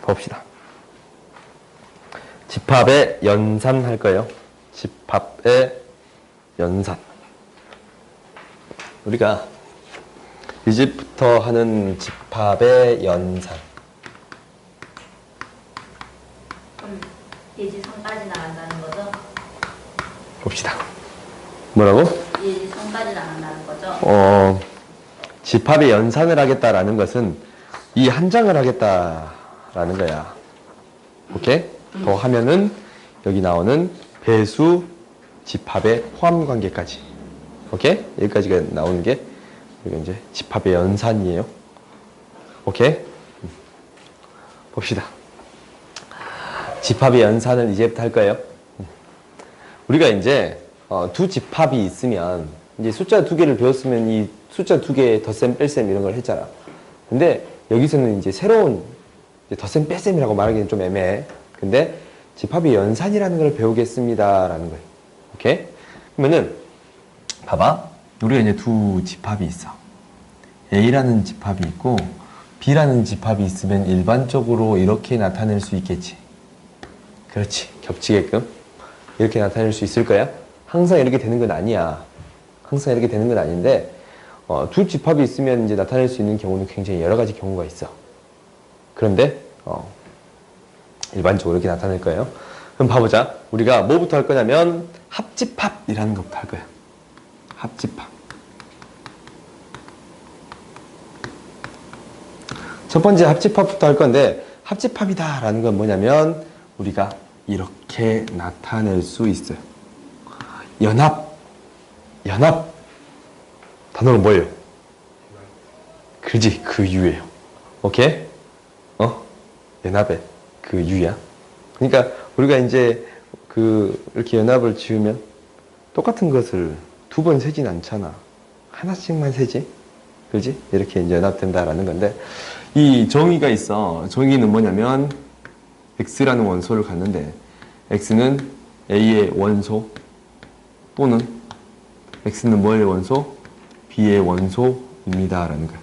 봅시다. 집합의 연산 할 거예요. 집합의 연산. 우리가 이 집부터 하는 집합의 연산. 그럼 예지 3까지 나간다는 거죠? 봅시다. 뭐라고? 예지 3까지 나간다는 거죠? 집합의 연산을 하겠다라는 것은 이 한 장을 하겠다라는 거야. 오케이? 더 하면은 여기 나오는 배수 집합의 포함 관계까지. 오케이? 여기까지가 나오는 게 이게 이제 집합의 연산이에요. 오케이? 봅시다. 집합의 연산을 이제부터 할 거예요. 우리가 이제 두 집합이 있으면 이제 숫자 두 개를 배웠으면 이 숫자 두 개 덧셈 뺄셈 이런 걸 했잖아. 근데 여기서는 이제 새로운 덧셈 뺄셈이라고 말하기는 좀 애매해. 근데 집합의 연산이라는 걸 배우겠습니다라는 거예요. 오케이? 그러면은 봐봐. 우리가 이제 두 집합이 있어. A라는 집합이 있고 B라는 집합이 있으면 일반적으로 이렇게 나타낼 수 있겠지. 그렇지. 겹치게끔 이렇게 나타낼 수 있을 거야. 항상 이렇게 되는 건 아니야. 항상 이렇게 되는 건 아닌데 두 집합이 있으면 이제 나타낼 수 있는 경우는 굉장히 여러 가지 경우가 있어. 그런데 일반적으로 이렇게 나타낼 거예요. 그럼 봐보자. 우리가 뭐부터 할 거냐면 합집합이라는 것부터 할 거야. 합집합. 첫 번째 합집합부터 할 건데 합집합이다라는 건 뭐냐면 우리가 이렇게 나타낼 수 있어요. 연합. 단어는 뭐예요? 그지, 그 유예요. 오케이? 연합의 그 유야. 그러니까 우리가 이제 이렇게 연합을 지으면 똑같은 것을 두 번 세진 않잖아. 하나씩만 세지. 그지? 이렇게 이제 연합된다라는 건데 이 정의가 있어. 정의는 뭐냐면 x라는 원소를 갖는데 x는 a의 원소 또는 x는 뭐의 원소? b의 원소입니다. 라는 거야.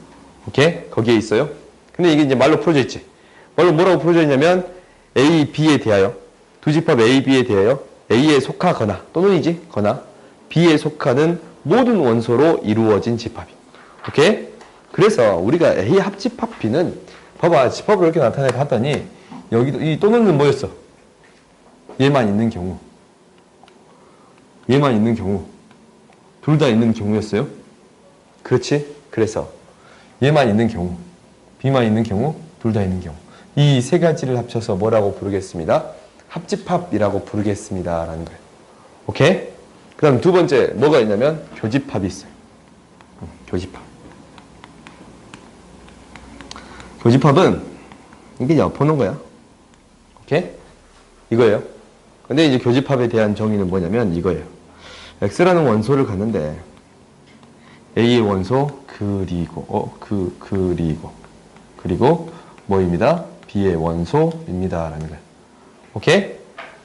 오케이? 거기에 있어요. 근데 이게 이제 말로 풀어져 있지. 말로 뭐라고 풀어져 있냐면 a, b에 대하여 두 집합 a, b에 대하여 a에 속하거나 또는이지 거나 b에 속하는 모든 원소로 이루어진 집합이. 오케이? 그래서 우리가 a 합집합 b는 봐봐. 집합을 이렇게 나타내 봤더니 여기도 이 또는은 뭐였어? 얘만 있는 경우. 얘만 있는 경우. 둘 다 있는 경우였어요? 그렇지? 그래서 얘만 있는 경우, B만 있는 경우, 둘 다 있는 경우. 이 세 가지를 합쳐서 뭐라고 부르겠습니다? 합집합이라고 부르겠습니다. 라는 거예요. 오케이? 그 다음 두 번째 뭐가 있냐면 교집합이 있어요. 교집합. 교집합은 이게 엿보는 거야. 오케이? 이거예요. 근데 이제 교집합에 대한 정의는 뭐냐면 이거예요. X라는 원소를 갖는데 A의 원소 그리고 뭐입니다? B의 원소입니다. 라는 거예요. 오케이?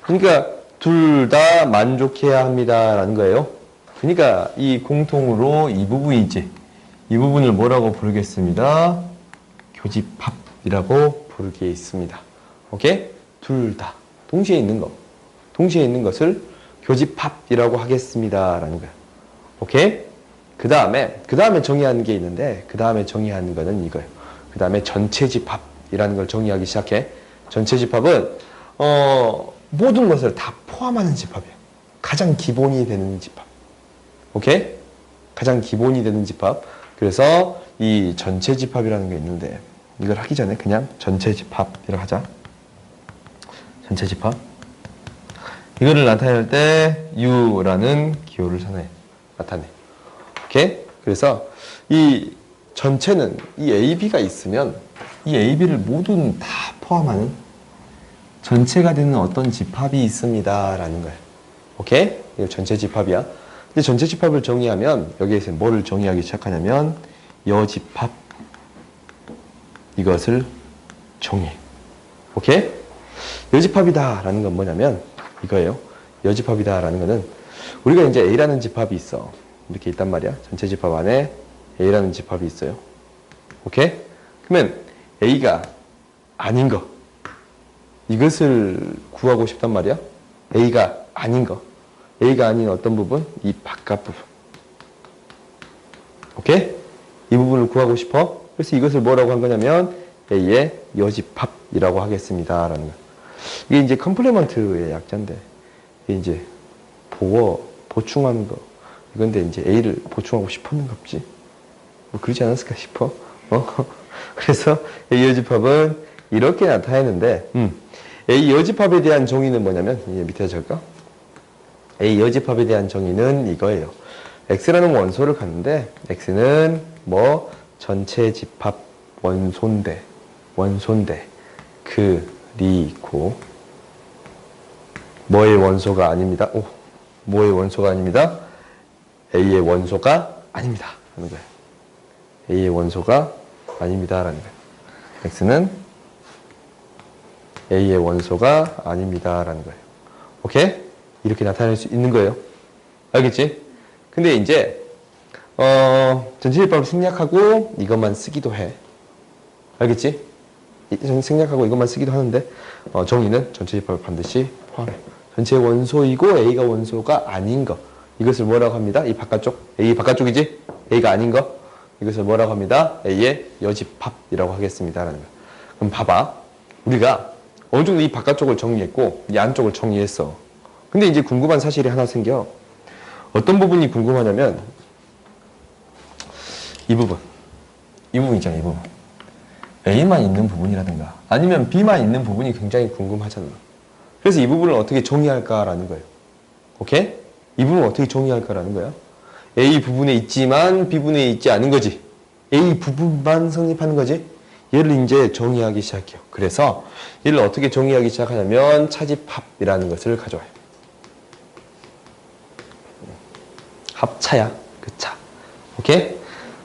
그러니까 둘 다 만족해야 합니다. 라는 거예요. 그러니까 이 공통으로 이 부분이지. 이 부분을 뭐라고 부르겠습니다? 교집합이라고 부르겠습니다. 오케이? 둘 다. 동시에 있는 거. 동시에 있는 것을 교집합이라고 하겠습니다. 라는 거야. 오케이? 그 다음에 정의하는 게 있는데, 그 다음에 정의하는 거는 이거예요. 그 다음에 전체집합이라는 걸 정의하기 시작해. 전체집합은, 모든 것을 다 포함하는 집합이야. 가장 기본이 되는 집합. 오케이? 가장 기본이 되는 집합. 그래서 이 전체집합이라는 게 있는데, 이걸 하기 전에 그냥 전체집합이라고 하자. 전체집합. 이거를 나타낼 때 U라는 기호를 나타내. 오케이? 그래서 이 전체는 이 AB가 있으면 이 AB를 모두 다 포함하는 전체가 되는 어떤 집합이 있습니다. 라는 거예요. 오케이? 이거 전체 집합이야. 근데 전체 집합을 정의하면 여기에서 뭐를 정의하기 시작하냐면 여집합 이것을 정의해. 오케이? 여집합이다 라는 건 뭐냐면 이거예요. 여집합이다 라는 거는 우리가 이제 A라는 집합이 있어. 이렇게 있단 말이야. 전체 집합 안에 A라는 집합이 있어요. 오케이? 그러면 A가 아닌 거. 이것을 구하고 싶단 말이야. A가 아닌 거. A가 아닌 어떤 부분? 이 바깥 부분. 오케이? 이 부분을 구하고 싶어. 그래서 이것을 뭐라고 한 거냐면 A의 여집합이라고 하겠습니다. 라는 거. 이게 이제 컴플리먼트의 약자인데, 이게 이제 보충하는 거. 이건데 이제 A를 보충하고 싶었는가 보지. 뭐 그러지 않았을까 싶어. 그래서 A 여집합은 이렇게 나타내는데, A 여집합에 대한 정의는 뭐냐면, 이게 밑에 적을까? A 여집합에 대한 정의는 이거예요. X라는 원소를 갖는데, X는 뭐, 전체 집합 원소인데, 그리고, 뭐의 원소가 아닙니다. 뭐의 원소가 아닙니다. A의 원소가 아닙니다. 하는 거예요. A의 원소가 아닙니다. 라는 거예요. X는 A의 원소가 아닙니다. 라는 거예요. 오케이? 이렇게 나타낼 수 있는 거예요. 알겠지? 근데 이제, 전체 집합을 생략하고 이것만 쓰기도 해. 알겠지? 생략하고 이것만 쓰기도 하는데, 정의는 전체 집합을 반드시 포함해. 전체 원소이고 A가 원소가 아닌 거. 이것을 뭐라고 합니다? 이 바깥쪽. A 바깥쪽이지? A가 아닌 거. 이것을 뭐라고 합니다? A의 여집합이라고 하겠습니다. 라는 거. 그럼 봐봐. 우리가 어느 정도 이 바깥쪽을 정리했고, 이 안쪽을 정리했어. 근데 이제 궁금한 사실이 하나 생겨. 어떤 부분이 궁금하냐면, 이 부분 있잖아, 이 부분. A만 있는 부분이라든가, 아니면 B만 있는 부분이 굉장히 궁금하잖아. 그래서 이 부분을 어떻게 정의할까라는 거예요. 오케이? 이 부분을 어떻게 정의할까라는 거야. A 부분에 있지만 B 부분에 있지 않은 거지. A 부분만 성립하는 거지. 얘를 이제 정의하기 시작해요. 그래서 얘를 어떻게 정의하기 시작하냐면 차집합이라는 것을 가져와요. 합차야. 그 차. 오케이?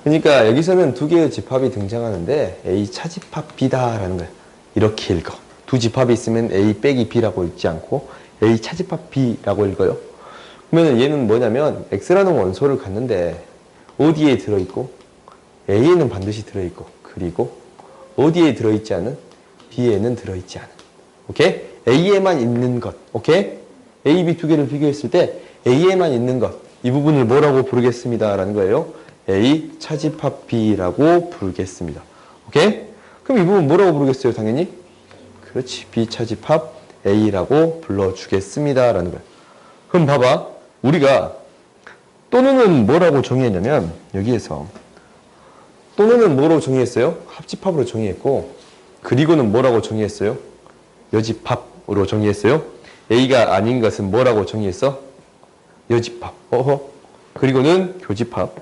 그러니까 여기서는 두 개의 집합이 등장하는데 A 차집합 B다라는 거예요. 이렇게 읽어. 두 집합이 있으면 A 빼기 B라고 읽지 않고 A 차집합 B라고 읽어요. 그러면 얘는 뭐냐면 X라는 원소를 갖는데 어디에 들어있고 A에는 반드시 들어있고 그리고 어디에 들어있지 않은 B에는 들어있지 않은. 오케이? A에만 있는 것. 오케이? A, B 두 개를 비교했을 때 A에만 있는 것. 이 부분을 뭐라고 부르겠습니다. 라는 거예요. A 차집합 B라고 부르겠습니다. 오케이? 그럼 이 부분 뭐라고 부르겠어요? 당연히? 그렇지. B 차집합 A라고 불러주겠습니다. 라는 거예요. 그럼 봐봐. 우리가 또는은 뭐라고 정의했냐면 여기에서 또는은 뭐로 정의했어요? 합집합으로 정의했고 그리고는 뭐라고 정의했어요? 여집합으로 정의했어요. A가 아닌 것은 뭐라고 정의했어? 여집합. 그리고는 교집합.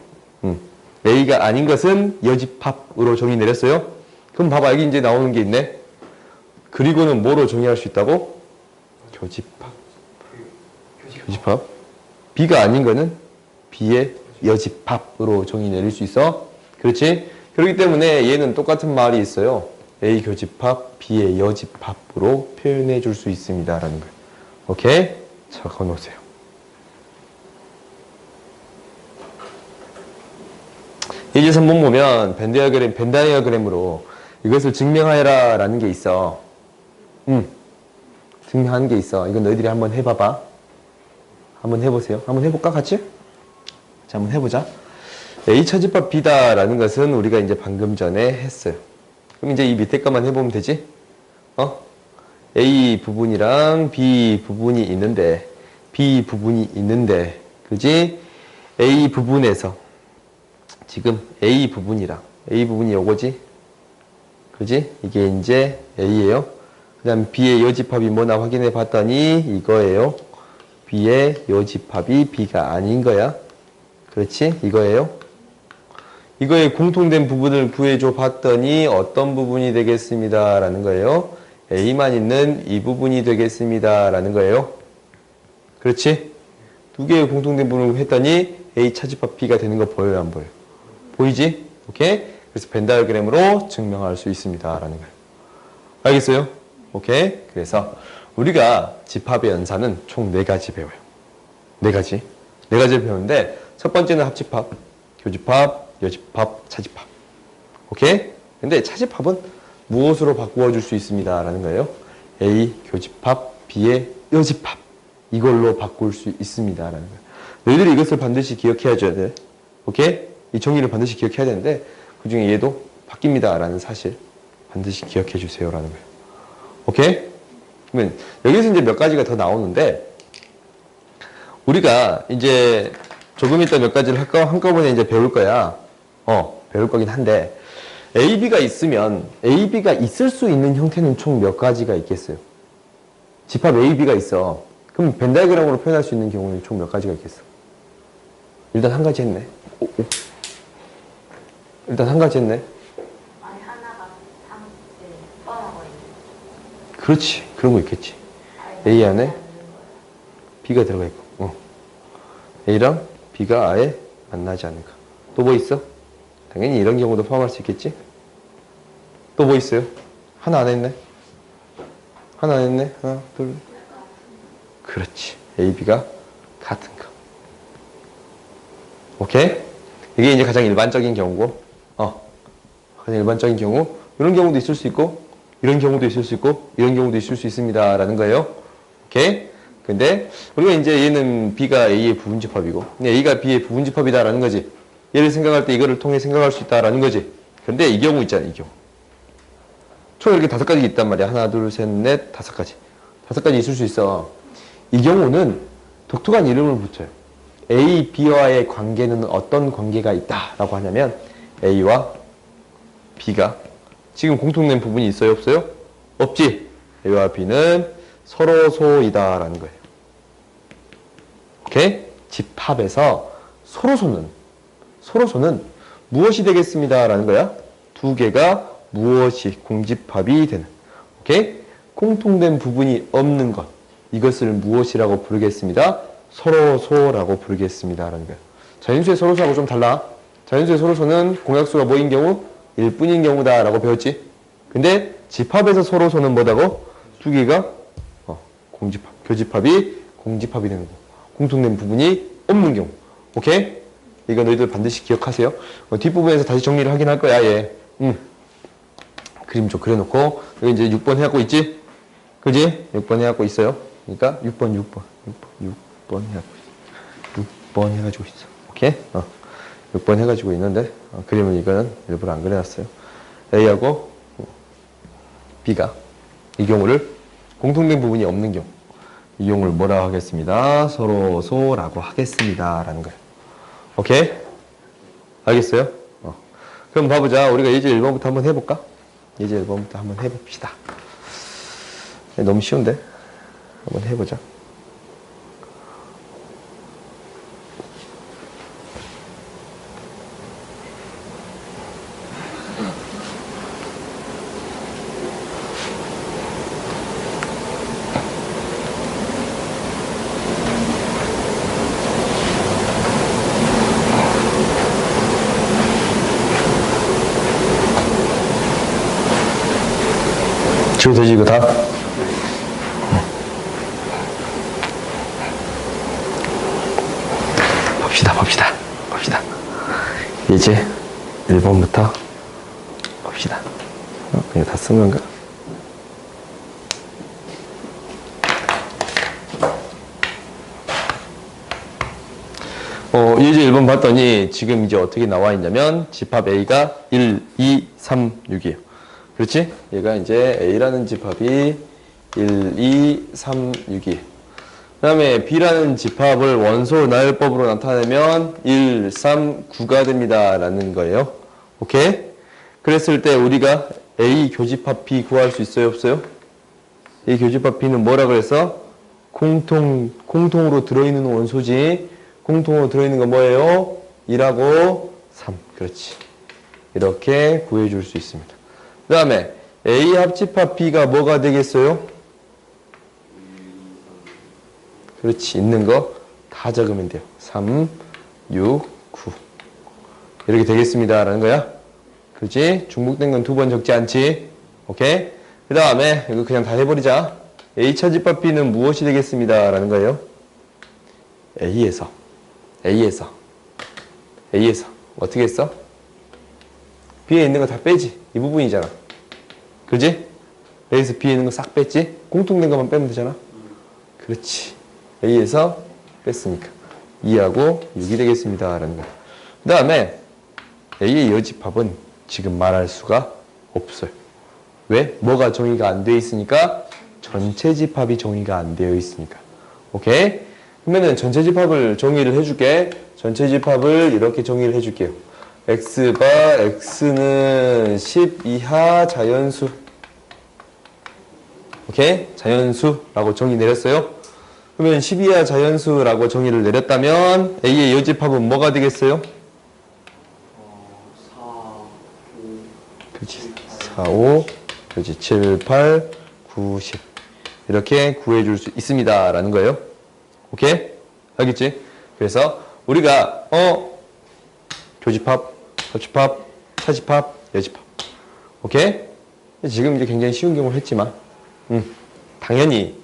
A가 아닌 것은 여집합으로 정의 내렸어요. 그럼 봐봐. 여기 이제 나오는 게 있네. 그리고는 뭐로 정의할 수 있다고? 교집합. 교집합. B가 아닌 거는 B의 여집합으로 정의 내릴 수 있어. 그렇지? 그렇기 때문에 얘는 똑같은 말이 있어요. A 교집합, B의 여집합으로 표현해 줄 수 있습니다. 라는 거예요. 오케이? 자, 건너오세요. 예제 3번 보면 벤 다이어그램으로 이것을 증명하여라 라는 게 있어. 증명하는 게 있어. 이건 너희들이 한번 해봐봐. 한번 해보세요. 한번 해볼까, 같이? 자, 한번 해보자. A 차집합 B다 라는 것은 우리가 이제 방금 전에 했어요. 그럼 이제 이 밑에 것만 해보면 되지? A 부분이랑 B 부분이 있는데, 그지? A 부분에서, 지금 A 부분이 요거지? 그지? 이게 이제 A예요. 그 다음 B의 여집합이 뭐나 확인해 봤더니 이거예요. B의 여집합이 B가 아닌 거야. 그렇지? 이거예요. 이거의 공통된 부분을 구해줘 봤더니 어떤 부분이 되겠습니다. 라는 거예요. A만 있는 이 부분이 되겠습니다. 라는 거예요. 그렇지? 두 개의 공통된 부분을 했더니 A 차집합 B가 되는 거 보여요? 안 보여요? 보이지? 오케이? 그래서 벤 다이어그램으로 증명할 수 있습니다. 라는 거예요. 알겠어요? 오케이? 그래서 우리가 집합의 연산은 총 4가지 배워요. 4가지. 4가지를 배우는데 첫 번째는 합집합, 교집합, 여집합, 차집합. 오케이? 근데 차집합은 무엇으로 바꾸어 줄 수 있습니다. 라는 거예요. A 교집합, B의 여집합. 이걸로 바꿀 수 있습니다. 라는 거예요. 너희들이 이것을 반드시 기억해야 돼. 오케이? 이 정의를 반드시 기억해야 되는데 그 중에 얘도 바뀝니다. 라는 사실 반드시 기억해 주세요. 라는 거예요. 오케이? 그러면 여기서 이제 몇 가지가 더 나오는데 우리가 이제 조금 이따 몇 가지를 한꺼번에 이제 배울 거야. 배울 거긴 한데 AB가 있으면 AB가 있을 수 있는 형태는 총 몇 가지가 있겠어요? 집합 AB가 있어. 그럼 벤 다이어그램으로 표현할 수 있는 경우는 총 몇 가지가 있겠어? 일단 한 가지 했네. 일단 한 가지 했네. 아니 하나가 3, 뻔하고 있는. 그렇지. 그런 거 있겠지. A 안에 B가 들어가 있고. A랑 B가 아예 만나지 않는 거. 또 뭐 있어? 당연히 이런 경우도 포함할 수 있겠지? 또 뭐 있어요? 하나 안 했네? 하나 안 했네? 하나, 둘. 그렇지. A, B가 같은 거. 오케이? 이게 이제 가장 일반적인 경우고, 가장 일반적인 경우. 이런 경우도 있을 수 있고, 이런 경우도 있을 수 있고, 이런 경우도 있을 수 있습니다. 라는 거예요. 오케이? 근데, 우리가 이제 얘는 B가 A의 부분집합이고, A가 B의 부분집합이다라는 거지. 얘를 생각할 때 이거를 통해 생각할 수 있다라는 거지. 근데 이 경우 있잖아, 이 경우. 총 이렇게 5가지 있단 말이야. 하나, 둘, 셋, 넷, 5가지. 5가지 있을 수 있어. 이 경우는 독특한 이름을 붙여요. A, B와의 관계는 어떤 관계가 있다라고 하냐면 A와 B가 지금 공통된 부분이 있어요? 없어요? 없지? A와 B는 서로소이다라는 거예요. 오케이? 집합에서 서로소는 무엇이 되겠습니다. 라는 거야. 두 개가 무엇이 공집합이 되는. 오케이? 공통된 부분이 없는 것. 이것을 무엇이라고 부르겠습니다. 서로소라고 부르겠습니다. 라는 거예요. 자연수의 서로소하고 좀 달라. 자연수의 서로소는 공약수가 뭐인 경우? 1뿐인 경우다 라고 배웠지. 근데 집합에서 서로소는 뭐다고? 두 개가 공집합, 교집합이 공집합이 되는 거. 공통된 부분이 없는 경우. 오케이? 이거 너희들 반드시 기억하세요. 뒷부분에서 다시 정리를 하긴 할 거야, 얘. 그림 좀 그려놓고, 여기 이제 6번 해갖고 있지? 그지? 6번 해갖고 있어요. 그러니까 6번 해가지고 있어. 오케이? 6번 해가지고 있는데, 그림은 이거는 일부러 안 그려놨어요. A하고 B가 이 경우를 공통된 부분이 없는 경우. 이 경우를 뭐라고 하겠습니다. 서로소라고 하겠습니다. 라는 거예요. 오케이? 알겠어요? 그럼 봐보자. 우리가 예제 1번부터 한번 해볼까? 예제 1번부터 한번 해봅시다. 너무 쉬운데? 한번 해보자. 지금 되지 이거 다? 봅시다. 이제 1번부터 봅시다. 그냥 다 쓴 건가? 예제 1번 봤더니 지금 이제 어떻게 나와 있냐면 집합 A가 1, 2, 3, 6이에요. 그렇지? 얘가 이제 A라는 집합이 1, 2, 3, 6이에요. 그 다음에 B라는 집합을 원소 나열법으로 나타내면 1, 3, 9가 됩니다. 라는 거예요. 오케이? 그랬을 때 우리가 A 교집합 B 구할 수 있어요? 없어요? A 교집합 B는 뭐라 그랬어? 공통으로 들어있는 원소지. 공통으로 들어있는 건 뭐예요? 1하고 3. 그렇지. 이렇게 구해줄 수 있습니다. 그 다음에 A 합집합 B가 뭐가 되겠어요? 그렇지. 있는 거 다 적으면 돼요. 3, 6, 9. 이렇게 되겠습니다. 라는 거야. 그렇지? 중복된 건 2번 적지 않지? 오케이? 그 다음에 이거 그냥 다 해버리자. A 차집합 B는 무엇이 되겠습니다. 라는 거예요. A에서 어떻게 했어? B에 있는 거 다 빼지. 이 부분이잖아. 그지? A에서 B에 있는 거 싹 뺐지? 공통된 것만 빼면 되잖아. 그렇지. A에서 뺐으니까 2하고 6이 되겠습니다. 라는 거야. 그 다음에 A의 여집합은 지금 말할 수가 없어요. 왜? 뭐가 정의가 안 되어 있으니까? 전체 집합이 정의가 안 되어 있으니까. 오케이? 그러면은 전체 집합을 정의를 해줄게. 전체 집합을 이렇게 정의를 해줄게요. X가 X는 10 이하 자연수. 오케이? 자연수라고 정의 내렸어요. 그러면 10 이하 자연수라고 정의를 내렸다면 A의 여집합은 뭐가 되겠어요? 4, 5, 그렇지. 4, 5, 그렇지. 7, 8, 9, 10. 이렇게 구해줄 수 있습니다. 라는 거예요. 오케이? 알겠지? 그래서 우리가 교집합, 합집합, 차집합, 여집합. 오케이? 지금 이제 굉장히 쉬운 경우를 했지만 당연히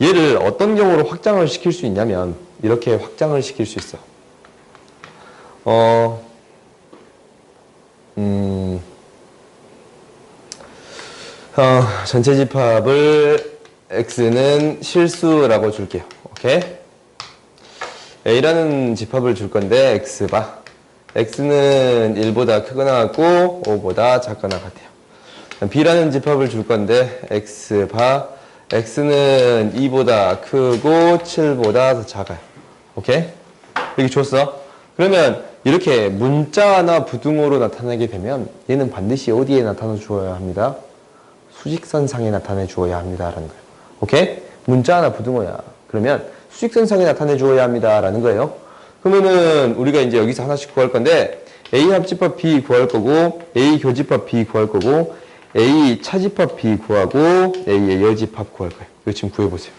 얘를 어떤 경우로 확장을 시킬 수 있냐면 이렇게 확장을 시킬 수 있어. 전체 집합을 X는 실수라고 줄게요. 오케이? A라는 집합을 줄 건데 X봐. X는 1보다 크거나 같고 5보다 작거나 같아요. B라는 집합을 줄 건데 X봐. X는 2보다 크고 7보다 더 작아요. 오케이? 여기 줬어. 그러면 이렇게 문자나 부등호로 나타나게 되면 얘는 반드시 어디에 나타나 주어야 합니다? 수직선상에 나타내 주어야 합니다. 라는 거예요. 오케이? 문자나 부등호야. 그러면 수직선상에 나타내 주어야 합니다. 라는 거예요. 그러면은 우리가 이제 여기서 하나씩 구할 건데 A 합집합 B 구할 거고 A 교집합 B 구할 거고 A 차집합 B 구하고 A의 여집합 구할 거예요. 이거 지금 구해보세요.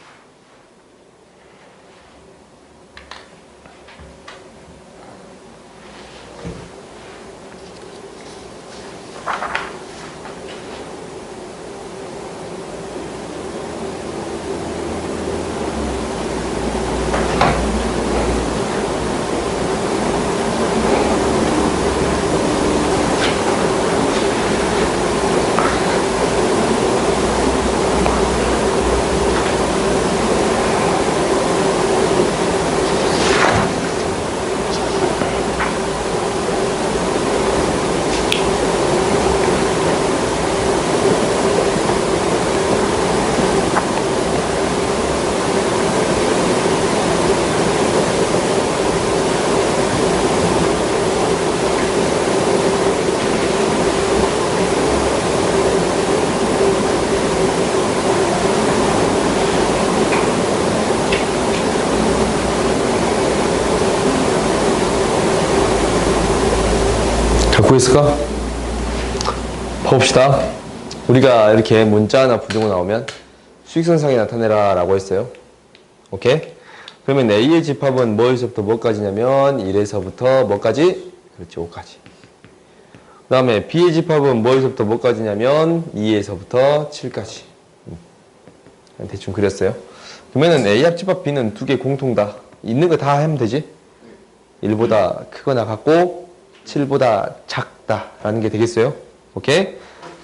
구했을까? 봐봅시다. 우리가 이렇게 문자나 부등호 나오면 수직선상에 나타내라 라고 했어요. 오케이? 그러면 A의 집합은 뭐에서부터 뭐까지냐면 1에서부터 뭐까지? 그렇지, 5까지. 그 다음에 B의 집합은 뭐에서부터 뭐까지냐면 2에서부터 7까지. 대충 그렸어요. 그러면은 A 합집합 B는 두 개 공통 다 있는 거 다 하면 되지? 1보다 크거나 같고 7보다 작다라는 게 되겠어요. 오케이?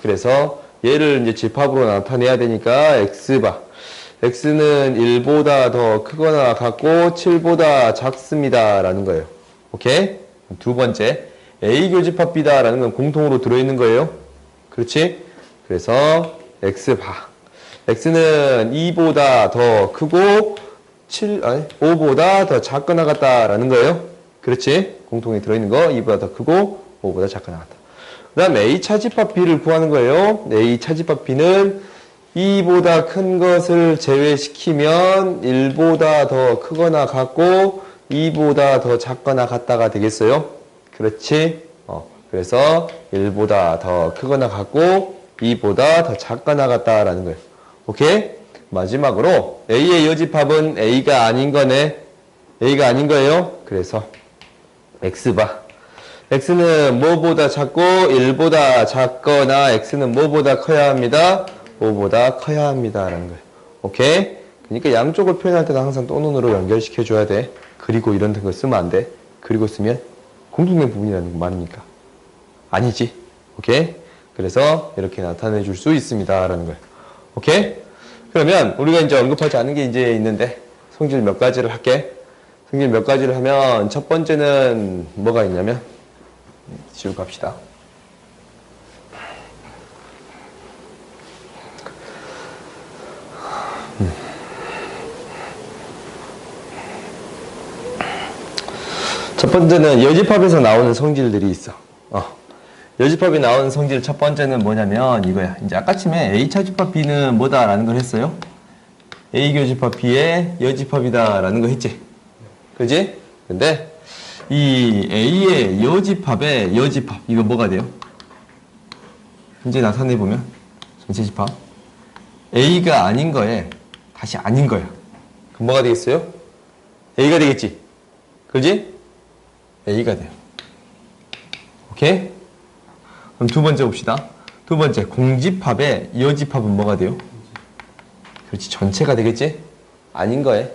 그래서 얘를 이제 집합으로 나타내야 되니까 X바. X는 1보다 더 크거나 같고 7보다 작습니다. 라는 거예요. 오케이? 두 번째. A 교집합 B다 라는 건 공통으로 들어있는 거예요. 그렇지? 그래서 X바. X는 2보다 더 크고 5보다 더 작거나 같다라는 거예요. 그렇지? 공통에 들어있는 거 2보다 더 크고 5보다 작거나 같다. 그 다음에 A 차집합 B를 구하는 거예요. A 차집합 B는 2보다 큰 것을 제외시키면 1보다 더 크거나 같고 2보다 더 작거나 같다가 되겠어요. 그렇지? 그래서 1보다 더 크거나 같고 2보다 더 작거나 같다라는 거예요. 오케이? 마지막으로 A의 여집합은 A가 아닌 거네. A가 아닌 거예요. 그래서 X바. X는 뭐보다 작고 1보다 작거나 X는 뭐보다 커야 합니다. 5보다 커야 합니다. 라는 거예요. 오케이? 그러니까 양쪽을 표현할 때는 항상 또는으로 연결시켜줘야 돼. 그리고 이런 거 쓰면 안 돼. 그리고 쓰면 공통된 부분이라는 거 말이니까. 아니지. 오케이? 그래서 이렇게 나타내 줄 수 있습니다. 라는 거예요. 오케이? 그러면 우리가 이제 언급하지 않은 게 이제 있는데 성질 몇 가지를 할게. 성질 몇 가지를 하면 첫 번째는 뭐가 있냐면 지우고 갑시다. 첫 번째는 여집합에서 나오는 성질들이 있어. 여집합이 나오는 성질 첫 번째는 뭐냐면 이거야. 이제 아까쯤에 A차집합 B는 뭐다라는 걸 했어요. A 교집합 B의 여집합이다라는 거 했지. 그지? 근데 이 A의 여집합의 여집합 이거 뭐가 돼요? 현재 나타내 보면 전체 집합 A가 아닌 거에 다시 아닌 거야. 그럼 뭐가 되겠어요? A가 되겠지. 그지? A가 돼요. 오케이? 그럼 두 번째 봅시다. 두 번째, 공집합의 여집합은 뭐가 돼요? 그렇지, 전체가 되겠지? 아닌 거에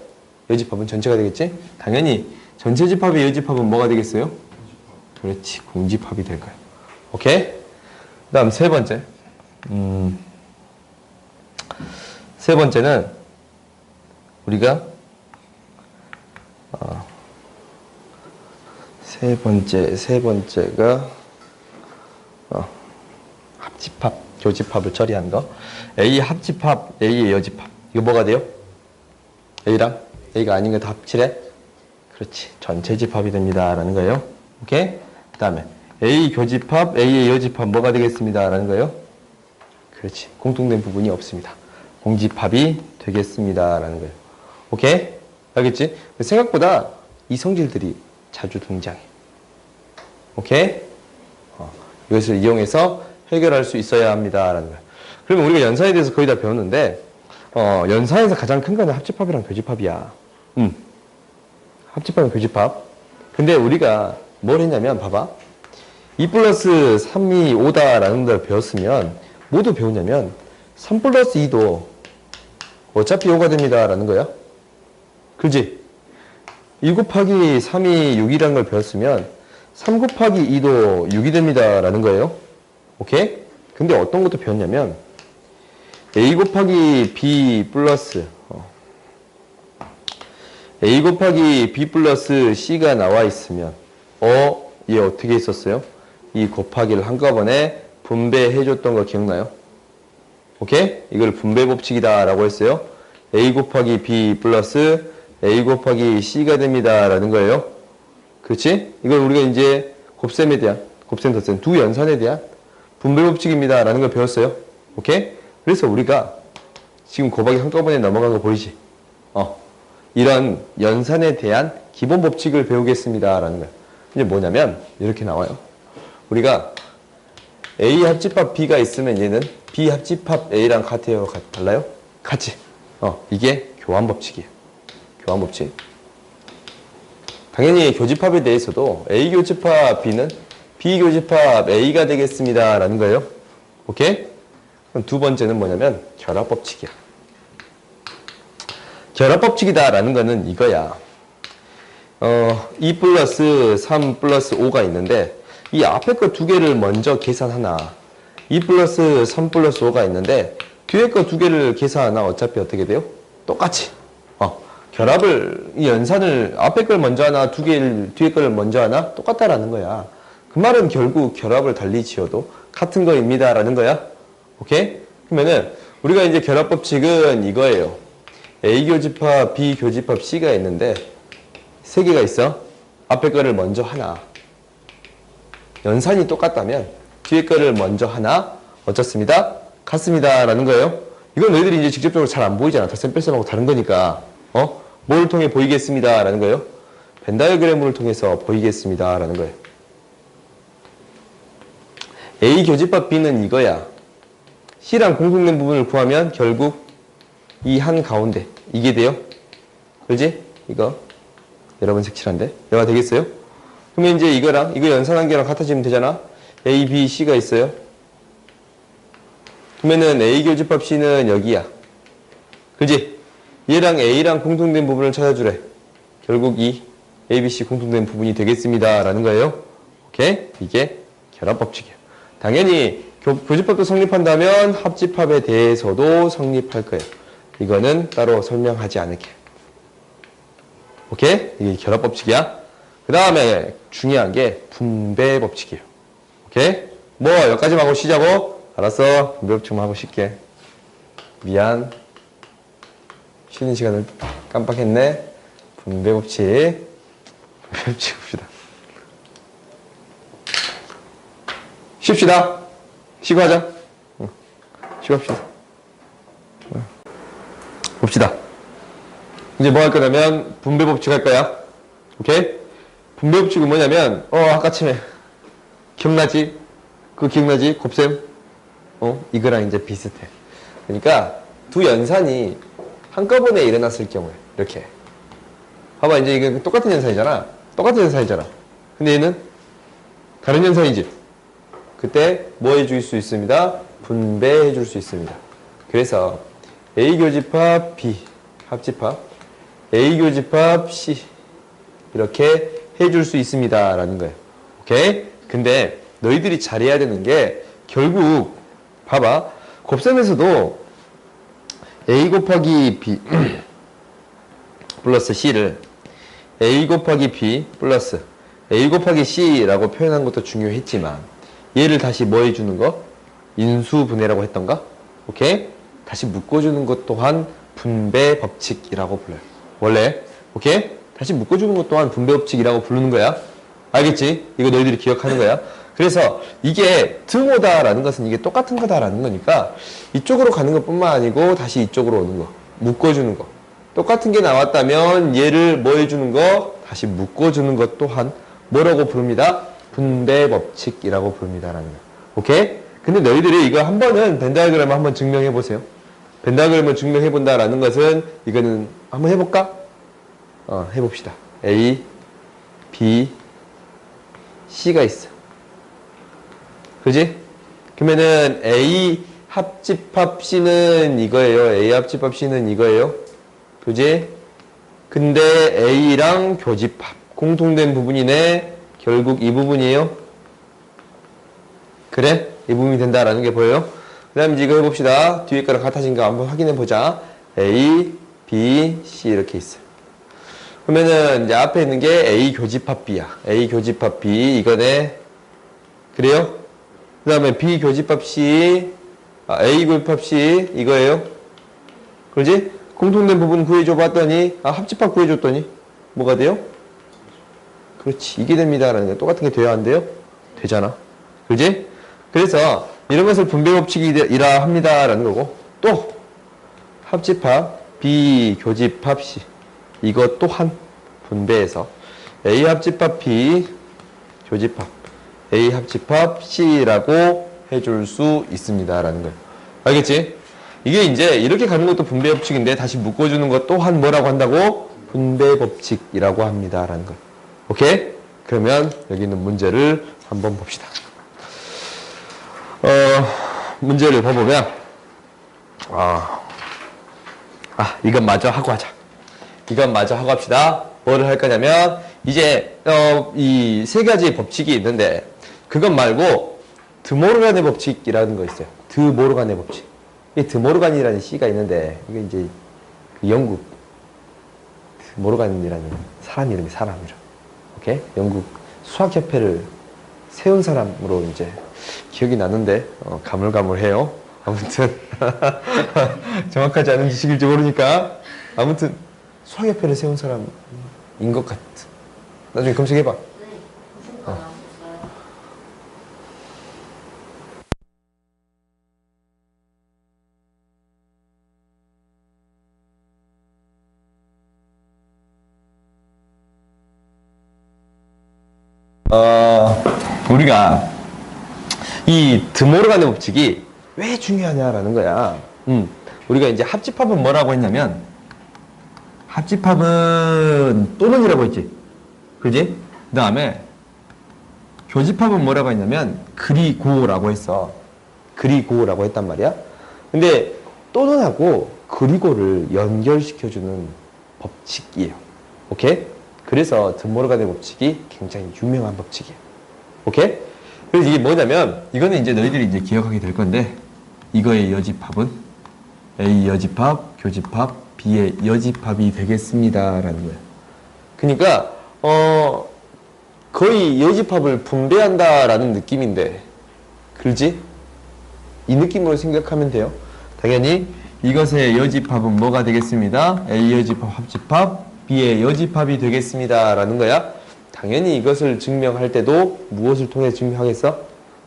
여집합은 전체가 되겠지? 당연히 전체 집합의 여집합은 뭐가 되겠어요? 그렇지, 공집합이 될 거야. 오케이? 그 다음 세 번째. 세 번째는 우리가 세 번째가 합집합, 교집합을 처리한 거. A 합집합, A의 여집합. 이거 뭐가 돼요? A랑 A가 아닌 거 다 합치래? 그렇지. 전체 집합이 됩니다. 라는 거예요. 오케이? 그 다음에 A 교집합, A의 여집합 뭐가 되겠습니다. 라는 거예요. 그렇지. 공통된 부분이 없습니다. 공집합이 되겠습니다. 라는 거예요. 오케이? 알겠지? 생각보다 이 성질들이 자주 등장해. 오케이? 이것을 이용해서 해결할 수 있어야 합니다. 라는 거예요. 그러면 우리가 연산에 대해서 거의 다 배웠는데, 연산에서 가장 큰 거는 합집합이랑 교집합이야. 합집합이랑 교집합. 근데 우리가 뭘 했냐면, 봐봐. 2 플러스 3이 5다라는 걸 배웠으면, 뭐도 배웠냐면, 3 플러스 2도 어차피 5가 됩니다. 라는 거야. 그지? 2 곱하기 3이 6이라는 걸 배웠으면, 3 곱하기 2도 6이 됩니다. 라는 거예요. 오케이? 근데 어떤 것도 배웠냐면 A 곱하기 B 플러스 A 곱하기 B 플러스 C가 나와 있으면 얘 어떻게 있었어요? 이 곱하기를 한꺼번에 분배해줬던 거 기억나요? 오케이? 이걸 분배 법칙이다 라고 했어요. A 곱하기 B 플러스 A 곱하기 C가 됩니다. 라는 거예요. 그렇지? 이걸 우리가 이제 곱셈에 대한, 곱셈 덧셈 두 연산에 대한 분배 법칙입니다. 라는 걸 배웠어요. 오케이? 그래서 우리가 지금 곱하기 한꺼번에 넘어간 거 보이지? 이런 연산에 대한 기본 법칙을 배우겠습니다. 라는 거예요. 이제 뭐냐면, 이렇게 나와요. 우리가 A 합집합 B가 있으면 얘는 B 합집합 A랑 같아요? 달라요? 같지? 이게 교환 법칙이에요. 교환 법칙. 당연히 교집합에 대해서도 A 교집합 B는 B 교집합 A가 되겠습니다. 라는 거예요. 오케이? 그럼 두 번째는 뭐냐면 결합 법칙이야. 결합 법칙이다 라는 거는 이거야. 2 플러스 3 플러스 5가 있는데 이 앞에 거 두 개를 먼저 계산하나 2 플러스 3 플러스 5가 있는데 뒤에 거 두 개를 계산하나 어차피 어떻게 돼요? 똑같이. 결합을, 이 연산을 앞에 걸 먼저 하나, 뒤에 걸 먼저 하나 똑같다라는 거야. 그 말은 결국 결합을 달리 지어도 같은 거입니다. 라는 거야. 오케이? 그러면은, 우리가 이제 결합 법칙은 이거예요. A 교집합, B 교집합, C가 있는데, 세 개가 있어. 앞에 거를 먼저 하나. 연산이 똑같다면, 뒤에 거를 먼저 하나. 어떻습니다? 같습니다. 라는 거예요. 이건 너희들이 이제 직접적으로 잘 안 보이잖아. 덧셈 뺄셈하고 다른 거니까. 뭘 통해 보이겠습니다. 라는 거예요. 벤 다이어그램을 통해서 보이겠습니다. 라는 거예요. A 교집합 B는 이거야. C랑 공통된 부분을 구하면 결국 이 한 가운데 이게 돼요. 그렇지? 이거 여러분 색칠한데 여가 되겠어요? 그러면 이제 이거랑 이거 연산한 개랑 같아지면 되잖아. A, B, C가 있어요. 그러면은 A 교집합 C는 여기야. 그렇지? 얘랑 A랑 공통된 부분을 찾아주래. 결국 이 A, B, C 공통된 부분이 되겠습니다. 라는 거예요. 오케이? 이게 결합 법칙이에요. 당연히 교집합도 성립한다면 합집합에 대해서도 성립할 거예요. 이거는 따로 설명하지 않을게. 오케이? 이게 결합 법칙이야. 그 다음에 중요한 게 분배 법칙이에요. 오케이? 뭐 여기까지만 하고 쉬자고? 알았어. 분배 법칙만 하고 쉴게. 미안. 쉬는 시간을 깜빡했네. 분배 법칙. 분배 법칙 봅시다. 쉽시다. 쉬고 하자. 쉬고 합시다. 봅시다. 이제 뭐 할 거냐면 분배 법칙 할 거야. 오케이? 분배 법칙은 뭐냐면 아까 침에 기억나지? 그거 기억나지? 곱셈? 이거랑 이제 비슷해. 그러니까 두 연산이 한꺼번에 일어났을 경우에 이렇게 봐봐. 이제 이게 똑같은 연산이잖아. 똑같은 연산이잖아. 근데 얘는 다른 연산이지. 그때 뭐 해줄 수 있습니다? 분배해 줄 수 있습니다. 그래서 A 교집합 B 합집합 A 교집합 C 이렇게 해줄 수 있습니다 라는 거예요. 오케이? 근데 너희들이 잘해야 되는 게 결국 봐봐. 곱셈에서도 A 곱하기 B 플러스 C를 A 곱하기 B 플러스 A 곱하기 C라고 표현한 것도 중요했지만 얘를 다시 뭐 해주는 거? 인수분해라고 했던가? 오케이? 다시 묶어주는 것 또한 분배 법칙이라고 불러요. 원래 오케이? 다시 묶어주는 것 또한 분배 법칙이라고 부르는 거야. 알겠지? 이거 너희들이 기억하는 거야. 그래서 이게 등호다라는 것은 이게 똑같은 거다라는 거니까 이쪽으로 가는 것뿐만 아니고 다시 이쪽으로 오는 거. 묶어주는 거. 똑같은 게 나왔다면 얘를 뭐 해주는 거? 다시 묶어주는 것 또한 뭐라고 부릅니다? 분배 법칙이라고 부릅니다라는 거. 오케이? 근데 너희들이 이거 한 번은 벤 다이어그램을 한번 증명해 보세요. 벤 다이어그램을 증명해 본다라는 것은 이거는 한번 해볼까? 해봅시다. A, B, C가 있어. 그지? 그러면은 A 합집합 C는 이거예요. A 합집합 C는 이거예요. 그지? 근데 A랑 교집합 공통된 부분이네. 결국 이 부분이에요. 그래? 이 부분이 된다라는 게 보여요? 그 다음에 이거 해봅시다. 뒤에 거랑 같아진가 한번 확인해 보자. A, B, C 이렇게 있어요. 그러면은 이제 앞에 있는 게 A 교집합 B야. A 교집합 B 이거네. 그래요? 그 다음에 B 교집합 C, A 교집합 C 이거예요. 그러지? 공통된 부분 구해줘 봤더니 합집합 구해줬더니 뭐가 돼요? 그렇지. 이게 됩니다. 라는 게 똑같은 게 돼야 안 돼요? 되잖아. 그지? 그래서 이런 것을 분배 법칙이라 합니다. 라는 거고 또 합집합 B 교집합 C 이것 또한 분배해서 A 합집합 B 교집합 A 합집합 C라고 해줄 수 있습니다. 라는 거예요. 알겠지? 이게 이제 이렇게 가는 것도 분배 법칙인데 다시 묶어주는 것 또한 뭐라고 한다고? 분배 법칙이라고 합니다. 라는 거예요. 오케이? 그러면 여기 있는 문제를 한번 봅시다. 문제를 봐보면 이건 마저 하고 하자. 이건 마저 하고 합시다. 뭐를 할 거냐면 이제 이 세 가지 법칙이 있는데 그것 말고 드모르간의 법칙이라는 거 있어요. 드모르간의 법칙. 이 드모르간이라는 시가 있는데 이게 이제 그 영국 드모르간이라는 사람 이름이 사람이죠. 오케이? 영국 수학협회를 세운 사람으로 이제 기억이 나는데 가물가물해요. 아무튼 정확하지 않은 지식일지 모르니까 아무튼 수학협회를 세운 사람인 것 같아. 나중에 검색해봐. 네. 무슨 거 나왔어요? 우리가 이 드모르간의 법칙이 왜 중요하냐라는 거야. 우리가 이제 합집합은 뭐라고 했냐면 합집합은 또는이라고 했지. 그지? 그 다음에 교집합은 뭐라고 했냐면 그리고라고 했어. 그리고라고 했단 말이야. 근데 또는하고 그리고를 연결시켜주는 법칙이에요. 오케이? 그래서 드모르간의 법칙이 굉장히 유명한 법칙이에요. 오케이? 그래서 이게 뭐냐면, 이거는 이제 너희들이 이제 기억하게 될 건데, 이거의 여집합은 A 여집합, 교집합, B의 여집합이 되겠습니다. 라는 거예요. 그러니까, 거의 여집합을 분배한다라는 느낌인데, 그러지? 이 느낌으로 생각하면 돼요. 당연히 이것의 여집합은 뭐가 되겠습니다. A 여집합, 합집합, B의 여집합이 되겠습니다. 라는 거야. 당연히 이것을 증명할 때도 무엇을 통해 증명하겠어?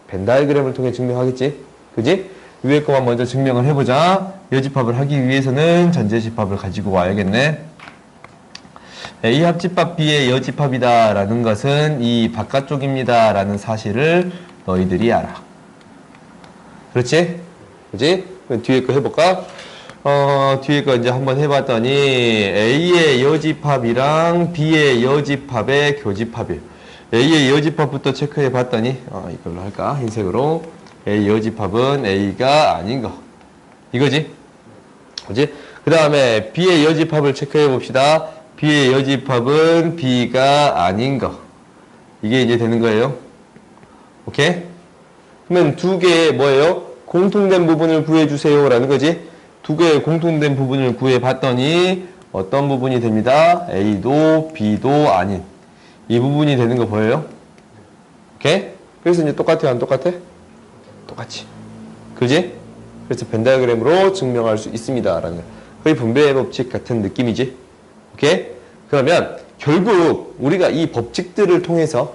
벤 다이어그램을 통해 증명하겠지? 그지? 위에 거만 먼저 증명을 해보자. 여집합을 하기 위해서는 전제집합을 가지고 와야겠네. A 합집합 B의 여집합이다 라는 것은 이 바깥쪽입니다 라는 사실을 너희들이 알아. 그렇지? 그지? 뒤에 거 해볼까? 뒤에 거 이제 한번 해봤더니 A의 여집합이랑 B의 여집합의 교집합이에요. A의 여집합부터 체크해 봤더니 이걸로 할까? 흰색으로 A 여집합은 A가 아닌 거 이거지? 그지? 그 다음에 B의 여집합을 체크해 봅시다. B의 여집합은 B가 아닌 거 이게 이제 되는 거예요. 오케이? 그러면 두 개의 뭐예요? 공통된 부분을 구해주세요 라는 거지. 두 개의 공통된 부분을 구해봤더니 어떤 부분이 됩니다. A도 B도 아닌 이 부분이 되는 거 보여요? 오케이? 그래서 이제 똑같아요? 안 똑같아? 똑같지. 그지? 그래서 벤 다이어그램으로 증명할 수 있습니다 라는 거야. 거의 분배 법칙 같은 느낌이지. 오케이? 그러면 결국 우리가 이 법칙들을 통해서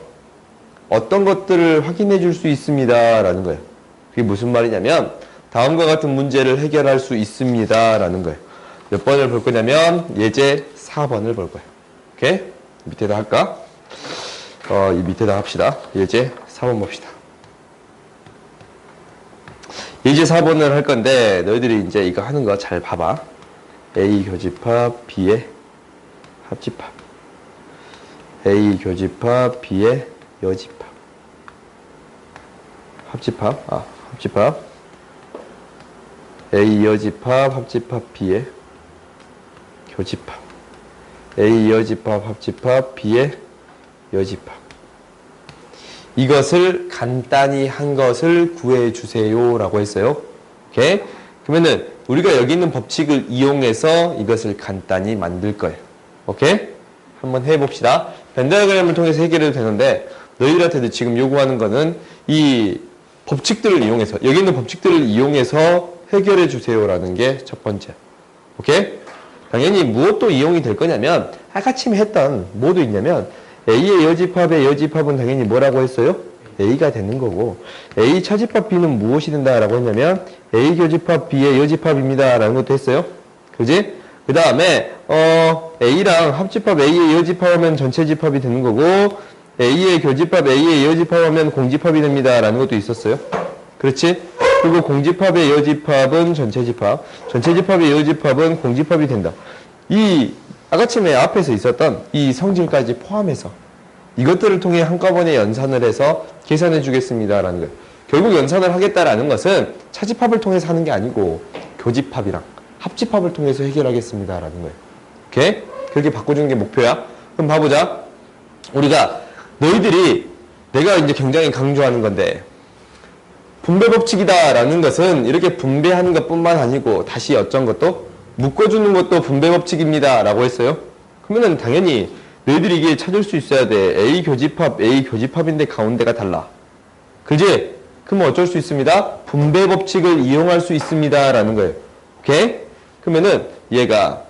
어떤 것들을 확인해 줄 수 있습니다 라는 거예요. 그게 무슨 말이냐면 다음과 같은 문제를 해결할 수 있습니다 라는 거예요. 몇 번을 볼 거냐면 예제 4번을 볼 거예요. 오케이? 밑에다 할까? 이 밑에다 합시다. 예제 4번 봅시다. 예제 4번을 할 건데 너희들이 이제 이거 하는 거 잘 봐봐. A 교집합 B의 합집합 A 교집합 B의 여집합 합집합 A 여집합 합집합 B의 교집합 A 여집합 합집합 B의 여집합 이것을 간단히 한 것을 구해주세요 라고 했어요. 오케이? 그러면은 우리가 여기 있는 법칙을 이용해서 이것을 간단히 만들 거예요. 오케이? 한번 해봅시다. 벤 다이어그램을 통해서 해결해도 되는데 너희들한테도 지금 요구하는 거는 이 법칙들을 이용해서 여기 있는 법칙들을 이용해서 해결해 주세요 라는 게 첫 번째. 오케이? 당연히 무엇도 이용이 될 거냐면 아까 했던 뭐도 있냐면 A의 여집합의 여집합은 당연히 뭐라고 했어요? A가 되는 거고 A 차집합 B는 무엇이 된다라고 했냐면 A 교집합 B의 여집합입니다 라는 것도 했어요. 그지? 그 다음에 A랑 합집합 A의 여집합하면 전체 집합이 되는 거고 A의 교집합 A의 여집합하면 공집합이 됩니다 라는 것도 있었어요. 그렇지? 그리고 공집합의 여집합은 전체 집합 전체 집합의 여집합은 공집합이 된다. 이 아까쯤에 앞에서 있었던 이 성질까지 포함해서 이것들을 통해 한꺼번에 연산을 해서 계산해 주겠습니다 라는 거예요. 결국 연산을 하겠다라는 것은 차집합을 통해서 하는 게 아니고 교집합이랑 합집합을 통해서 해결하겠습니다 라는 거예요. 오케이? 그렇게 바꿔주는 게 목표야. 그럼 봐보자. 우리가 너희들이 내가 이제 굉장히 강조하는 건데 분배 법칙이다 라는 것은 이렇게 분배하는 것 뿐만 아니고 다시 어쩐 것도 묶어주는 것도 분배 법칙입니다 라고 했어요. 그러면 당연히 너희들이 이게 찾을 수 있어야 돼. A 교집합인데 가운데가 달라. 그지? 그러면 어쩔 수 있습니다? 분배 법칙을 이용할 수 있습니다 라는 거예요. 오케이? 그러면은 얘가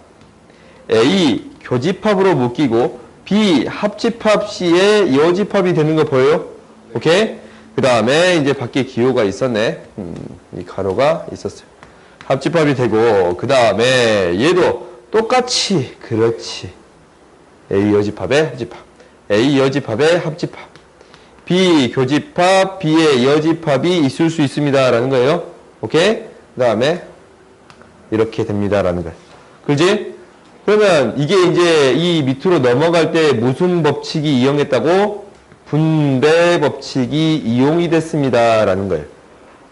A 교집합으로 묶이고 B 합집합 C의 여집합이 되는 거 보여요? 오케이? 그 다음에 이제 밖에 기호가 있었네. 이 가로가 있었어요. 합집합이 되고 그 다음에 얘도 똑같이 그렇지. A 여집합의 합집합 A 여집합의 합집합 B 교집합 B의 여집합이 있을 수 있습니다 라는 거예요. 오케이? 그 다음에 이렇게 됩니다 라는 거예요. 그지? 그러면 이게 이제 이 밑으로 넘어갈 때 무슨 법칙이 이용했다고? 분배 법칙이 이용이 됐습니다 라는 거예요.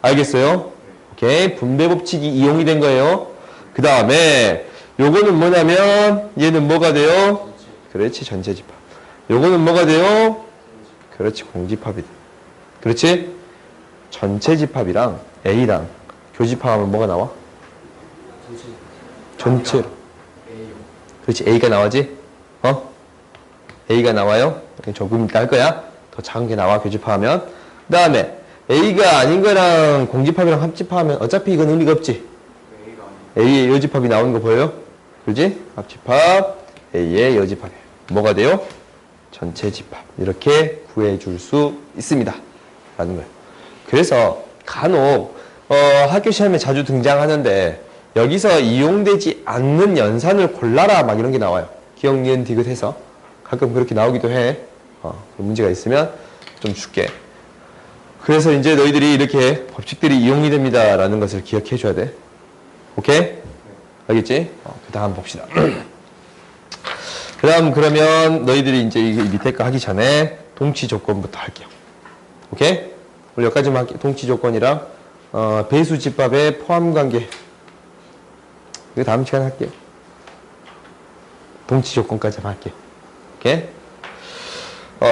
알겠어요? 오케이? 분배 법칙이 이용이 된 거예요. 그 다음에 요거는 뭐냐면 얘는 뭐가 돼요? 그렇지, 전체 집합. 요거는 뭐가 돼요? 그렇지, 공집합이 돼. 그렇지? 전체 집합이랑 A랑 교집합하면 뭐가 나와? 전체로. 그렇지, A가 나와지? A가 나와요? 조금 이따 할 거야. 더 작은 게 나와, 교집합하면. 그 다음에 A가 아닌 거랑 공집합이랑 합집합하면 어차피 이건 의미가 없지? A의 여집합이 나오는 거 보여요? 그렇지? 합집합, A의 여집합. 뭐가 돼요? 전체 집합. 이렇게 구해줄 수 있습니다. 라는 거예요. 그래서 간혹 학교 시험에 자주 등장하는데 여기서 이용되지 않는 연산을 골라라 막 이런 게 나와요. 기억, 니은, 디귿 해서 가끔 그렇게 나오기도 해. 문제가 있으면 좀 줄게. 그래서 이제 너희들이 이렇게 법칙들이 이용이 됩니다 라는 것을 기억해 줘야 돼. 오케이? 알겠지? 그 다음 봅시다. 그 다음 그러면 너희들이 이제 이 밑에 거 하기 전에 동치 조건부터 할게요. 오케이? 우리 여기까지만 할게요. 동치 조건이랑 배수 집합의 포함 관계. 이거 다음 시간에 할게요. 동치 조건까지만 할게요. 오케이?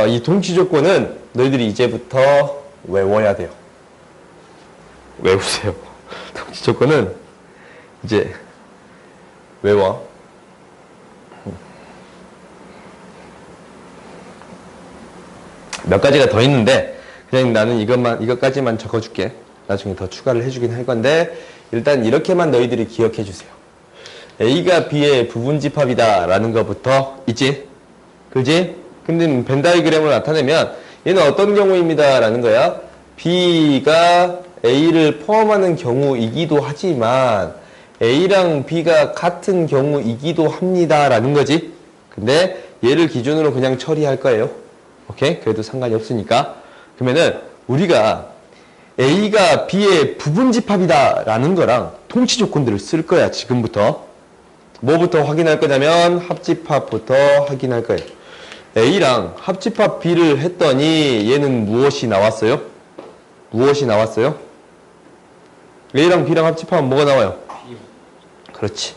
이 동치 조건은 너희들이 이제부터 외워야 돼요. 외우세요. 동치 조건은 이제 외워. 몇 가지가 더 있는데 그냥 나는 이것까지만 적어줄게. 나중에 더 추가를 해주긴 할 건데 일단 이렇게만 너희들이 기억해 주세요. A가 B의 부분집합이다 라는 것부터 있지? 그지? 근데 벤 다이그램으로 나타내면 얘는 어떤 경우입니다 라는 거야. B가 A를 포함하는 경우이기도 하지만 A랑 B가 같은 경우이기도 합니다 라는 거지. 근데 얘를 기준으로 그냥 처리할 거예요. 오케이? 그래도 상관이 없으니까. 그러면은 우리가 A가 B의 부분집합이다 라는 거랑 통치 조건들을 쓸 거야. 지금부터. 뭐부터 확인할 거냐면 합집합부터 확인할 거예요. A랑 합집합 B를 했더니 얘는 무엇이 나왔어요? 무엇이 나왔어요? A랑 B랑 합집합은 뭐가 나와요? B. 그렇지.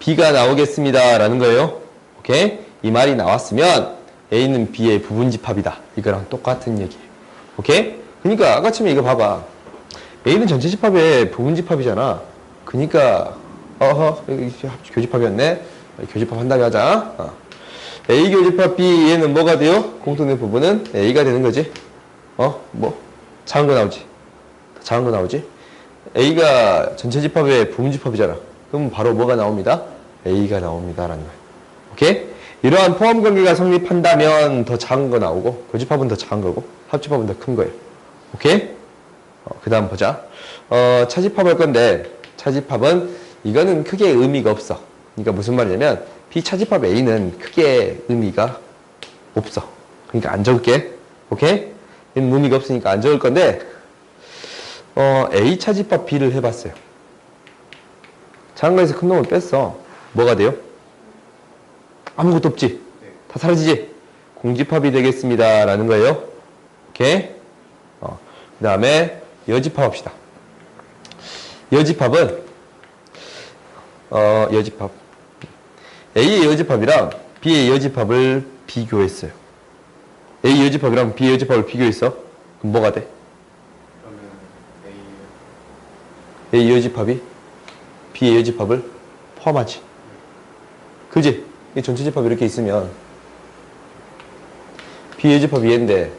B가 나오겠습니다 라는 거예요. 오케이? 이 말이 나왔으면 A는 B의 부분집합이다. 이거랑 똑같은 얘기예요. 오케이? 그러니까 아까처럼 이거 봐봐. A는 전체 집합의 부분집합이잖아. 그러니까 교집합이었네. 교집합 한 다음에 하자. A 교집합 B 얘는 뭐가 돼요? 공통된 부분은 A가 되는 거지. 작은 거 나오지. 작은 거 나오지. A가 전체 집합의 부분집합이잖아. 그럼 바로 뭐가 나옵니다? A가 나옵니다 라는 거예요. 오케이? 이러한 포함 관계가 성립한다면 더 작은 거 나오고 교집합은 더 작은 거고 합집합은 더 큰 거예요. 오케이? 그 다음 보자. 차집합 할 건데 차집합은 이거는 크게 의미가 없어. 그러니까 무슨 말이냐면 B차집합 A는 크게 의미가 없어. 그러니까 안 적을게. 오케이? 얘는 의미가 없으니까 안 적을 건데 A차집합 B를 해봤어요. 작은 거에서 큰 놈을 뺐어. 뭐가 돼요? 아무것도 없지? 다 사라지지? 공집합이 되겠습니다 라는 거예요. 오케이? 그 다음에 여집합 합시다. 여집합은 여집합 A의 여집합이랑 B의 여집합을 비교했어요. A 여집합이랑 B 여집합을 비교했어. 그럼 뭐가 돼? A 여집합이 B의 여집합을 포함하지. 그지? 이 전체 집합이 이렇게 있으면 B의 여집합이 얘인데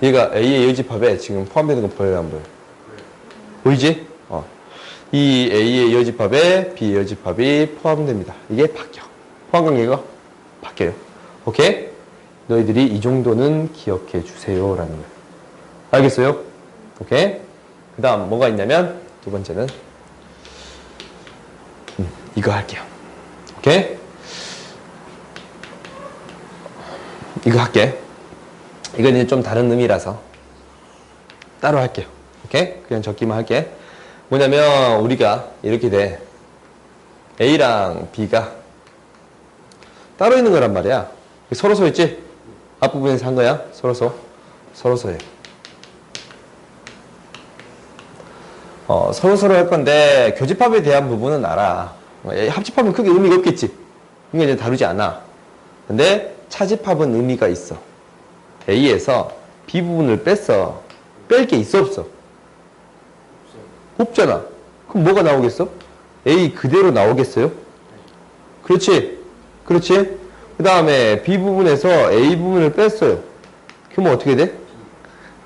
얘가 A의 여집합에 지금 포함되는 거 보여요, 안 보여요? 보이지? 이 A의 여집합에 B의 여집합이 포함됩니다. 이게 바뀌어. 포함 관계가 바뀌어요. 오케이? 너희들이 이 정도는 기억해 주세요 라는 거예요. 알겠어요? 오케이? 그 다음 뭐가 있냐면 두 번째는 이거 할게요. 오케이? 이거 할게. 이건 이제 좀 다른 의미라서 따로 할게요. 오케이? 그냥 적기만 할게. 뭐냐면 우리가 이렇게 돼. A랑 B가 따로 있는 거란 말이야. 서로서 있지? 앞부분에서 한 거야. 서로서에. 서로서로 할 건데 교집합에 대한 부분은 알아. 합집합은 크게 의미가 없겠지. 그러니까 이제 다루지 않아. 근데 차집합은 의미가 있어. A에서 B 부분을 뺐어. 뺄 게 있어, 없어? 없잖아. 그럼 뭐가 나오겠어? A 그대로 나오겠어요? 그렇지. 그렇지. 그 다음에 B 부분에서 A 부분을 뺐어요. 그러면 어떻게 돼?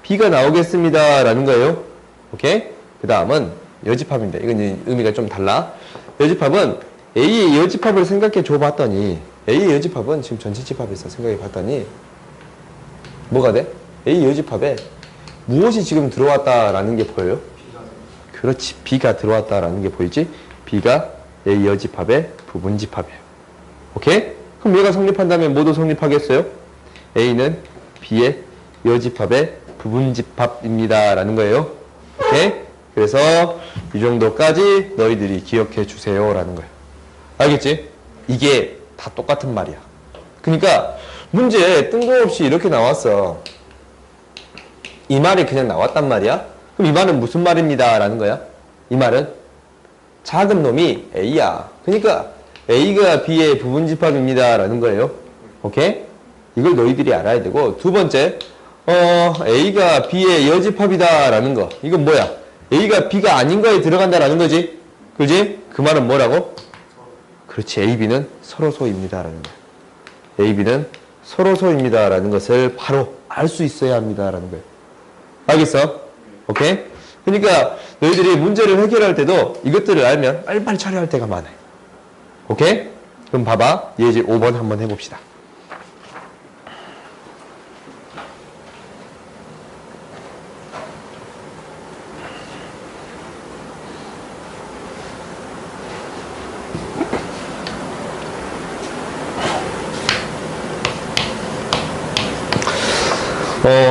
B가 나오겠습니다. 라는 거예요. 오케이? 그 다음은 여집합입니다. 이건 이제 의미가 좀 달라. 여집합은 A의 여집합을 생각해 줘 봤더니 A의 여집합은 지금 전체 집합에서 생각해 봤더니 뭐가 돼? A 여집합에 무엇이 지금 들어왔다라는 게 보여요? 그렇지. B가 들어왔다라는 게 보이지? B가 A 여집합의 부분집합이에요. 오케이? 그럼 얘가 성립한다면 뭐도 성립하겠어요? A는 B의 여집합의 부분집합입니다. 라는 거예요. 오케이? 그래서 이 정도까지 너희들이 기억해 주세요. 라는 거예요. 알겠지? 이게 다 똑같은 말이야. 그러니까 문제에 뜬금없이 이렇게 나왔어. 이 말이 그냥 나왔단 말이야? 그럼 이 말은 무슨 말입니다. 라는 거야? 이 말은 작은 놈이 A야. 그러니까 A가 B의 부분집합입니다. 라는 거예요. 오케이? 이걸 너희들이 알아야 되고, 두 번째, A가 B의 여집합이다. 라는 거. 이건 뭐야? A가 B가 아닌 거에 들어간다. 라는 거지? 그지? 그 말은 뭐라고? 그렇지. A, B는 서로소입니다. 라는 거야. A, B는 서로소입니다. 라는 것을 바로 알 수 있어야 합니다. 라는 거예요. 알겠어? 오케이? 그러니까 너희들이 문제를 해결할 때도 이것들을 알면 빨리빨리 처리할 때가 많아요. 오케이? 그럼 봐봐. 예제 5번 한번 해봅시다.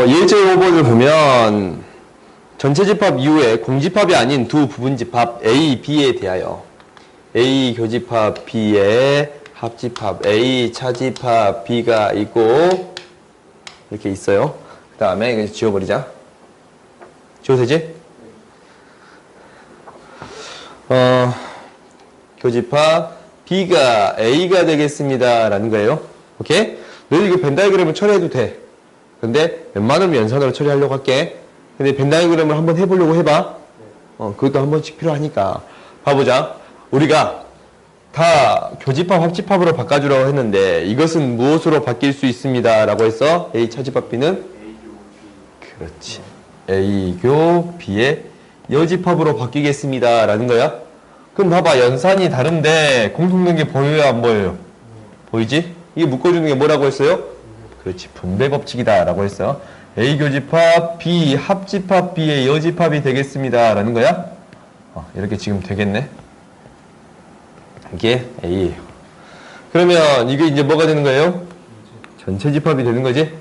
예제 5번을 보면 전체 집합 이후에 공집합이 아닌 두 부분집합 A, B에 대하여 A 교집합 B에 합집합 A 차집합 B가 있고 이렇게 있어요. 그 다음에 이거 지워버리자. 지워도 되지? 교집합 B가 A가 되겠습니다. 라는 거예요. 오케이? 너희 이거 벤 다이그램을 처리해도 돼. 근데 웬만하면 연산으로 처리하려고 할게. 근데 벤 다이그램을 한번 해보려고 해봐. 그것도 한 번씩 필요하니까. 봐보자. 우리가 다 교집합, 합집합으로 바꿔주라고 했는데 이것은 무엇으로 바뀔 수 있습니다. 라고 했어? A 차집합 B는? 그렇지. A교 B의 여집합으로 바뀌겠습니다. 라는 거야. 그럼 봐봐. 연산이 다른데 공통된 게 보여요? 안 보여요? 보이지? 이게 묶어주는 게 뭐라고 했어요? 그렇지. 분배 법칙이다. 라고 했어. A 교집합, B 합집합, B의 여집합이 되겠습니다. 라는 거야. 이렇게 지금 되겠네. 이게 A예요. 그러면 이게 이제 뭐가 되는 거예요? 전체 집합이 되는 거지?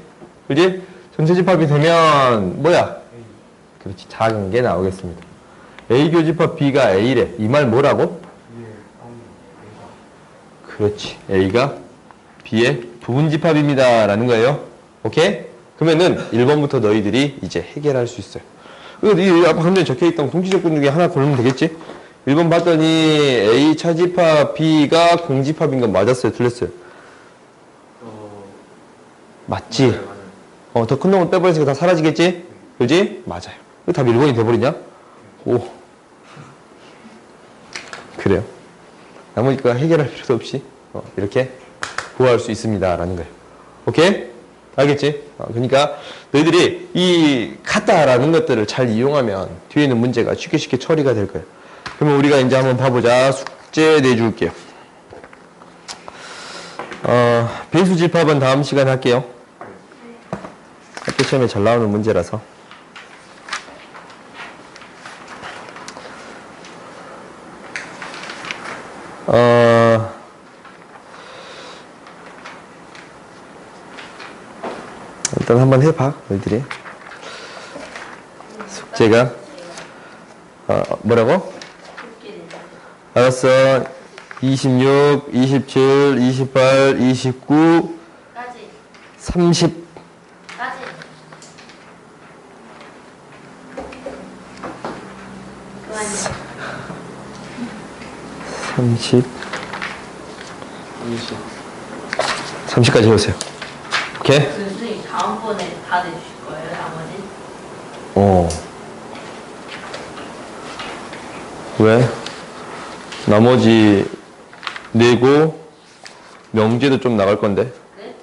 그지? 전체 집합이 되면 뭐야? 그렇지. 작은 게 나오겠습니다. A 교집합 B가 A래. 이 말 뭐라고? 그렇지. A가 B의 부분집합입니다. 라는 거예요. 오케이? 그러면은 1번부터 너희들이 이제 해결할 수 있어요. 이 방금 적혀있던 동시조건 중에 하나 고르면 되겠지? 1번 봤더니 A 차집합 B가 공집합인 건 맞았어요? 틀렸어요? 맞지? 맞아요, 맞아요. 더 큰 놈을 빼버리니까 다 사라지겠지? 그지? 맞아요. 왜 답이 1번이 돼버리냐? 오. 그래요. 나머지 거 해결할 필요도 없이 이렇게 구할 수 있습니다. 라는 거예요. 오케이? 알겠지? 그러니까 너희들이 이 같다라는 것들을 잘 이용하면 뒤에 있는 문제가 쉽게 처리가 될 거예요. 그러면 우리가 이제 한번 봐보자. 숙제 내줄게요. 배수 집합은 다음 시간에 할게요. 학교 시험에 잘 나오는 문제라서. 일단 한번 해봐, 너희들이. 숙제가, 뭐라고? 알았어. 26, 27, 28, 29, 까지 30. 까지 그만이야. 30. 30까지 해보세요. 오케이? 선생님 다음번에 다 내주실 거예요? 어. 왜? 나머지 내고 명제도 좀 나갈 건데. 네?